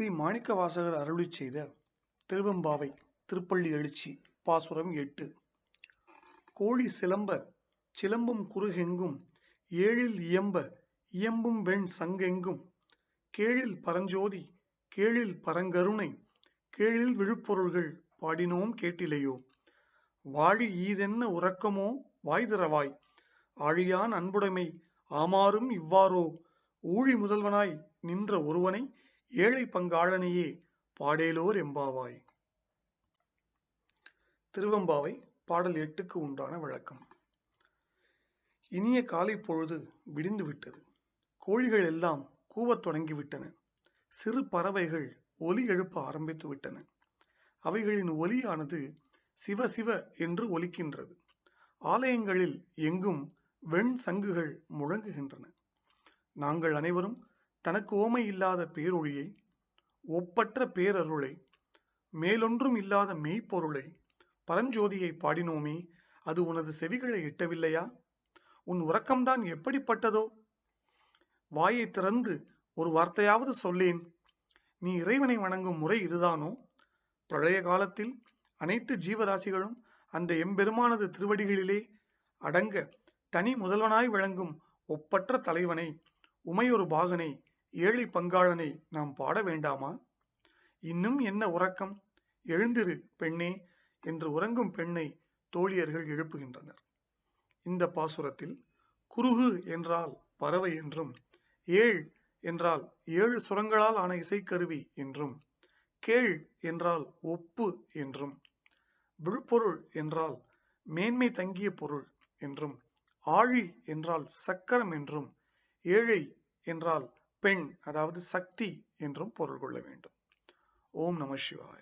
ஸ்ரீ மாணிக்கவாசகர் அருளிச் செய்த திருவெம்பாவை திருப்பள்ளி எழுச்சி பாசுரம் 8. கோழி சிலம்ப சிலம்பும் குறுகெங்கும் ஏழில் இயம்ப இயம்பும் வெண் சங்கெங்கும் கேழில் பரஞ்சோதி கேழில் பரங்கருணை கேழில் விழுப்பொருள்கள் பாடினோம் கேட்டிலையோ. வாழி ஈதென்ன உறக்கமோ வாய்திறவாய் ஆழியான் அன்புடைமை ஆமாறும் இவ்வாறோ ஊழி முதல்வனாய் நின்ற ஒருவனை ஏழை பங்காளனையே பாடேலோர் எம்பாவாய். திருவெம்பாவை பாடல் 8க்கு உண்டான விளக்கம். இனிய காலை பொழுது விடிந்து விட்டது. கோழிகள் எல்லாம் கூவத் தொடங்கிவிட்டன. சிறு பறவைகள் ஒலி எழுப்ப ஆரம்பித்து விட்டன. அவைகளின் ஒலியானது சிவ சிவ என்று ஒலிக்கின்றது. ஆலயங்களில் எங்கும் வெண் சங்குகள் முழங்குகின்றன. நாங்கள் அனைவரும் தனக்கு ஓமை இல்லாத பேரொழியை, ஒப்பற்ற பேரருளை, மேலொன்றும் இல்லாத மெய்ப்பொருளை, பரஞ்சோதியை பாடினோமே, அது உனது செவிகளை எட்டவில்லையா? உன் உறக்கம்தான் எப்படிப்பட்டதோ? வாயை திறந்து ஒரு வார்த்தையாவது சொல்லேன். நீ இறைவனை வணங்கும் முறை இதுதானோ? பழைய காலத்தில் அனைத்து ஜீவராசிகளும் அந்த எம்பெருமானது திருவடிகளிலே அடங்க தனி முதல்வனாய் விளங்கும் ஒப்பற்ற தலைவனை, உமையொரு பாகனை, ஏழை பங்காளனை நாம் பாட வேண்டாமா? இன்னும் என்ன உறக்கம்? எழுந்திரு பெண்ணே என்று உறங்கும் பெண்ணை தோழியர்கள் எழுப்புகின்றனர். இந்த பாசுரத்தில் குருகு என்றால் பறவை என்றும், ஏழ் என்றால் 7 சுரங்களால் ஆன இசைக்கருவி என்றும், கேள் என்றால் ஒப்பு என்றும், விழுப்பொருள் என்றால் மேன்மை தங்கிய பொருள் என்றும், ஆழி என்றால் சக்கரம் என்றும், ஏழை என்றால் பெண் அதாவது சக்தி என்றும் பொருள் கொள்ள வேண்டும். ஓம் நம சிவாய.